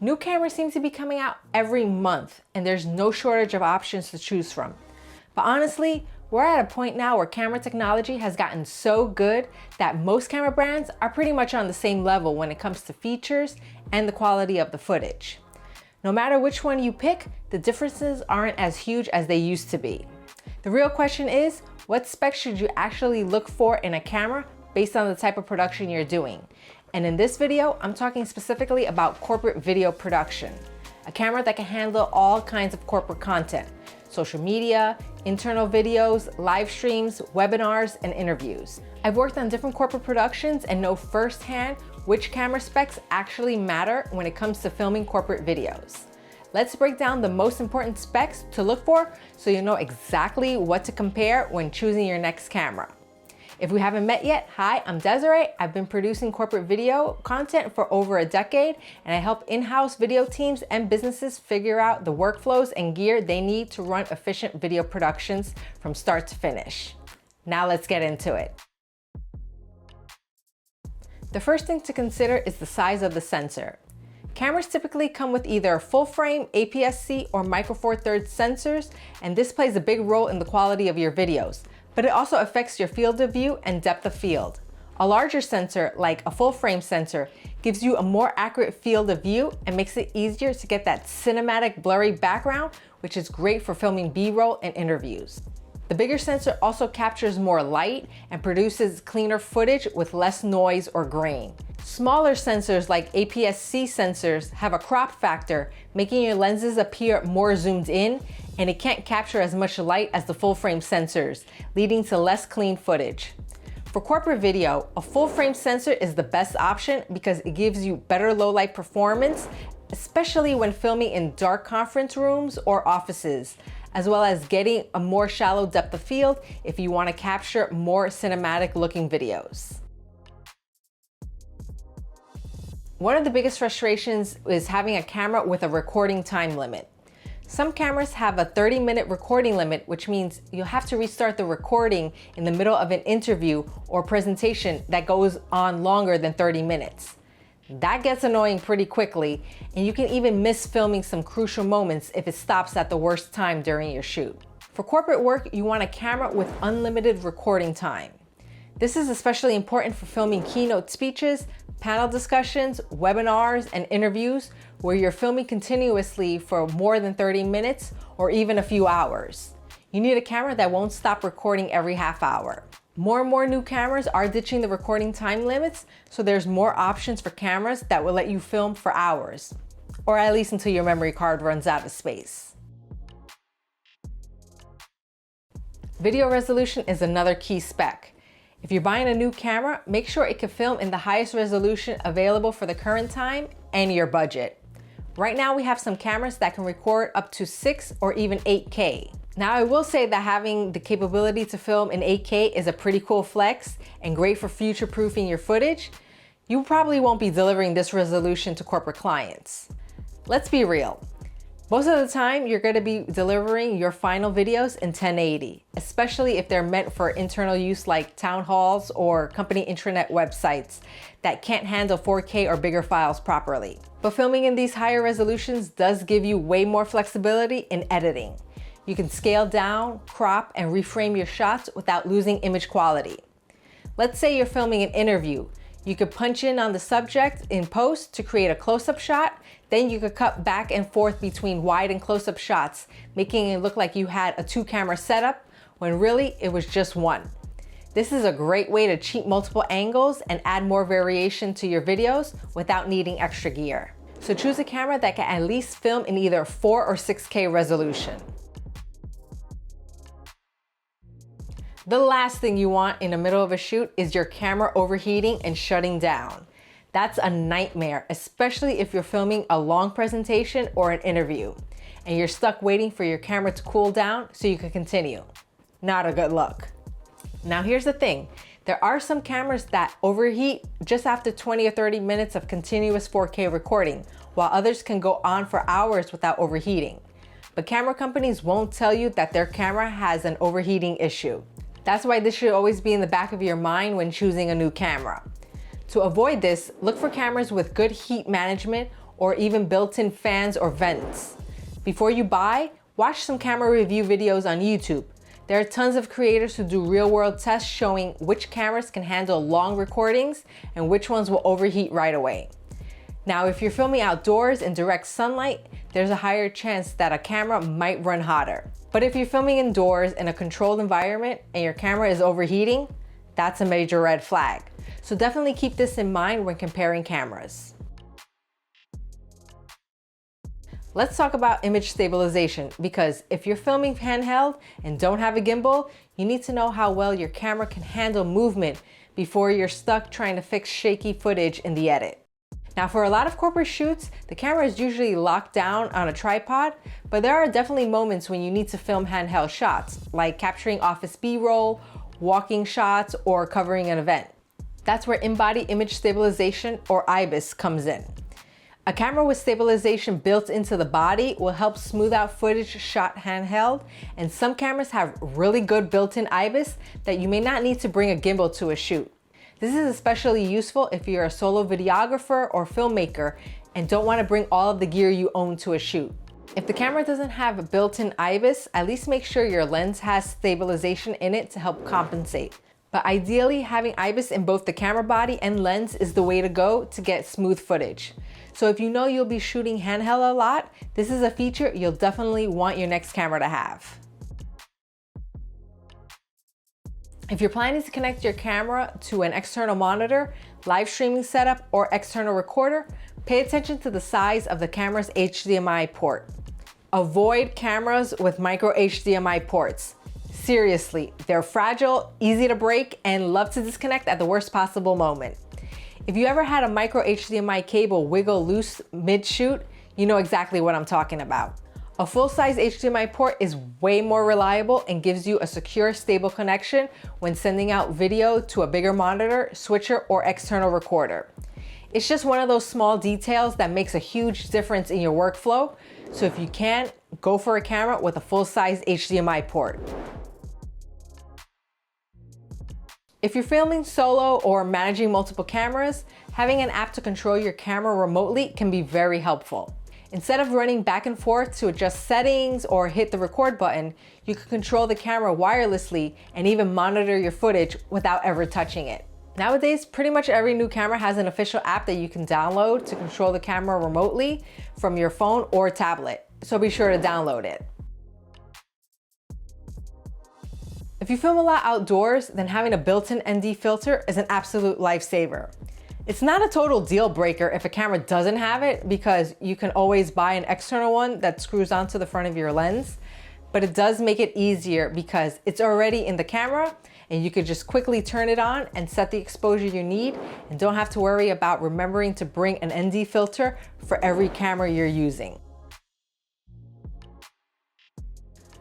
New cameras seem to be coming out every month, and there's no shortage of options to choose from. But honestly, we're at a point now where camera technology has gotten so good that most camera brands are pretty much on the same level when it comes to features and the quality of the footage. No matter which one you pick, the differences aren't as huge as they used to be. The real question is, what specs should you actually look for in a camera based on the type of production you're doing? And in this video, I'm talking specifically about corporate video production, a camera that can handle all kinds of corporate content, social media, internal videos, live streams, webinars, and interviews. I've worked on different corporate productions and know firsthand which camera specs actually matter when it comes to filming corporate videos. Let's break down the most important specs to look for so you know exactly what to compare when choosing your next camera. If we haven't met yet, hi, I'm Desiree. I've been producing corporate video content for over a decade, and I help in-house video teams and businesses figure out the workflows and gear they need to run efficient video productions from start to finish. Now let's get into it. The first thing to consider is the size of the sensor. Cameras typically come with either full frame, APS-C, or Micro Four Thirds sensors, and this plays a big role in the quality of your videos. But it also affects your field of view and depth of field. A larger sensor, like a full frame sensor, gives you a more accurate field of view and makes it easier to get that cinematic blurry background, which is great for filming B-roll and interviews. The bigger sensor also captures more light and produces cleaner footage with less noise or grain. Smaller sensors like APS-C sensors have a crop factor, making your lenses appear more zoomed in, and it can't capture as much light as the full frame sensors, leading to less clean footage. For corporate video, a full frame sensor is the best option because it gives you better low light performance, especially when filming in dark conference rooms or offices, as well as getting a more shallow depth of field if you want to capture more cinematic looking videos. One of the biggest frustrations is having a camera with a recording time limit. Some cameras have a 30-minute recording limit, which means you'll have to restart the recording in the middle of an interview or presentation that goes on longer than 30 minutes. That gets annoying pretty quickly, and you can even miss filming some crucial moments if it stops at the worst time during your shoot. For corporate work, you want a camera with unlimited recording time. This is especially important for filming keynote speeches, panel discussions, webinars, and interviews where you're filming continuously for more than 30 minutes or even a few hours. You need a camera that won't stop recording every half hour. More and more new cameras are ditching the recording time limits, so there's more options for cameras that will let you film for hours, or at least until your memory card runs out of space. Video resolution is another key spec. If you're buying a new camera, make sure it can film in the highest resolution available for the current time and your budget. Right now we have some cameras that can record up to 6 or even 8K. Now I will say that having the capability to film in 8K is a pretty cool flex and great for future-proofing your footage. You probably won't be delivering this resolution to corporate clients. Let's be real. Most of the time, you're going to be delivering your final videos in 1080, especially if they're meant for internal use like town halls or company intranet websites that can't handle 4K or bigger files properly. But filming in these higher resolutions does give you way more flexibility in editing. You can scale down, crop, and reframe your shots without losing image quality. Let's say you're filming an interview. You could punch in on the subject in post to create a close-up shot. Then you could cut back and forth between wide and close-up shots, making it look like you had a 2-camera setup when really it was just one. This is a great way to cheat multiple angles and add more variation to your videos without needing extra gear. So choose a camera that can at least film in either 4 or 6K resolution. The last thing you want in the middle of a shoot is your camera overheating and shutting down. That's a nightmare, especially if you're filming a long presentation or an interview, and you're stuck waiting for your camera to cool down so you can continue. Not a good look. Now here's the thing. There are some cameras that overheat just after 20 or 30 minutes of continuous 4K recording, while others can go on for hours without overheating. But camera companies won't tell you that their camera has an overheating issue. That's why this should always be in the back of your mind when choosing a new camera. To avoid this, look for cameras with good heat management or even built-in fans or vents. Before you buy, watch some camera review videos on YouTube. There are tons of creators who do real-world tests showing which cameras can handle long recordings and which ones will overheat right away. Now, if you're filming outdoors in direct sunlight, there's a higher chance that a camera might run hotter. But if you're filming indoors in a controlled environment and your camera is overheating, that's a major red flag. So definitely keep this in mind when comparing cameras. Let's talk about image stabilization, because if you're filming handheld and don't have a gimbal, you need to know how well your camera can handle movement before you're stuck trying to fix shaky footage in the edit. Now, for a lot of corporate shoots, the camera is usually locked down on a tripod, but there are definitely moments when you need to film handheld shots, like capturing office B-roll, walking shots, or covering an event. That's where in-body image stabilization, or IBIS, comes in. A camera with stabilization built into the body will help smooth out footage shot handheld, and some cameras have really good built-in IBIS that you may not need to bring a gimbal to a shoot. This is especially useful if you're a solo videographer or filmmaker and don't want to bring all of the gear you own to a shoot. If the camera doesn't have a built-in IBIS, at least make sure your lens has stabilization in it to help compensate. But ideally, having IBIS in both the camera body and lens is the way to go to get smooth footage. So if you know you'll be shooting handheld a lot, this is a feature you'll definitely want your next camera to have. If you're planning to connect your camera to an external monitor, live streaming setup, or external recorder, pay attention to the size of the camera's HDMI port. Avoid cameras with micro HDMI ports. Seriously, they're fragile, easy to break, and love to disconnect at the worst possible moment. If you ever had a micro HDMI cable wiggle loose mid-shoot, you know exactly what I'm talking about. A full-size HDMI port is way more reliable and gives you a secure, stable connection when sending out video to a bigger monitor, switcher, or external recorder. It's just one of those small details that makes a huge difference in your workflow, so if you can, go for a camera with a full-size HDMI port. If you're filming solo or managing multiple cameras, having an app to control your camera remotely can be very helpful. Instead of running back and forth to adjust settings or hit the record button, you can control the camera wirelessly and even monitor your footage without ever touching it. Nowadays, pretty much every new camera has an official app that you can download to control the camera remotely from your phone or tablet, so be sure to download it. If you film a lot outdoors, then having a built-in ND filter is an absolute lifesaver. It's not a total deal breaker if a camera doesn't have it, because you can always buy an external one that screws onto the front of your lens, but it does make it easier because it's already in the camera and you could just quickly turn it on and set the exposure you need and don't have to worry about remembering to bring an ND filter for every camera you're using.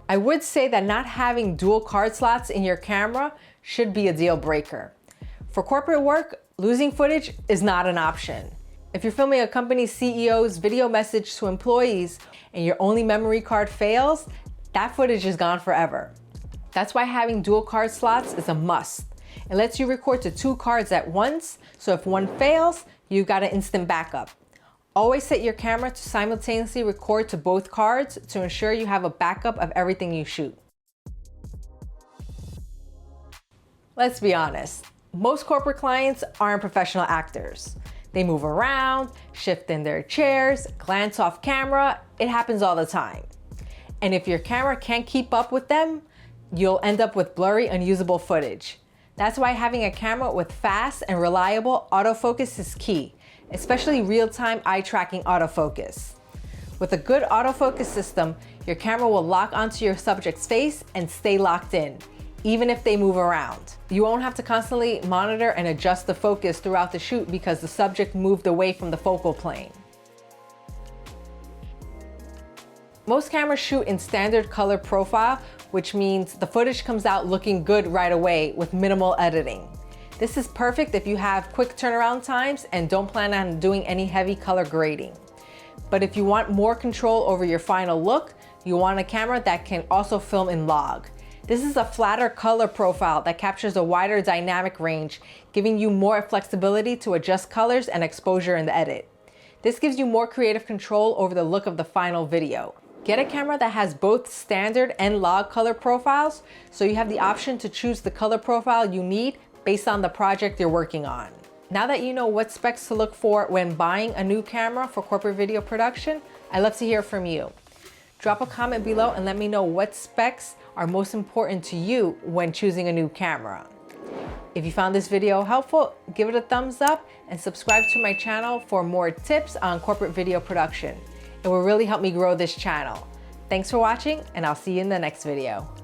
I would say that not having dual card slots in your camera should be a deal breaker. For corporate work, losing footage is not an option. If you're filming a company CEO's video message to employees and your only memory card fails, that footage is gone forever. That's why having dual card slots is a must. It lets you record to 2 cards at once, so if one fails, you've got an instant backup. Always set your camera to simultaneously record to both cards to ensure you have a backup of everything you shoot. Let's be honest, most corporate clients aren't professional actors. They move around, shift in their chairs, glance off camera. It happens all the time. And if your camera can't keep up with them, you'll end up with blurry, unusable footage. That's why having a camera with fast and reliable autofocus is key, especially real-time eye-tracking autofocus. With a good autofocus system, your camera will lock onto your subject's face and stay locked in, even if they move around. You won't have to constantly monitor and adjust the focus throughout the shoot because the subject moved away from the focal plane. Most cameras shoot in standard color profile, which means the footage comes out looking good right away with minimal editing. This is perfect if you have quick turnaround times and don't plan on doing any heavy color grading. But if you want more control over your final look, you want a camera that can also film in log. This is a flatter color profile that captures a wider dynamic range, giving you more flexibility to adjust colors and exposure in the edit. This gives you more creative control over the look of the final video. Get a camera that has both standard and log color profiles, so you have the option to choose the color profile you need based on the project you're working on. Now that you know what specs to look for when buying a new camera for corporate video production, I'd love to hear from you. Drop a comment below and let me know what specs are most important to you when choosing a new camera. If you found this video helpful, give it a thumbs up and subscribe to my channel for more tips on corporate video production. It will really help me grow this channel. Thanks for watching, and I'll see you in the next video.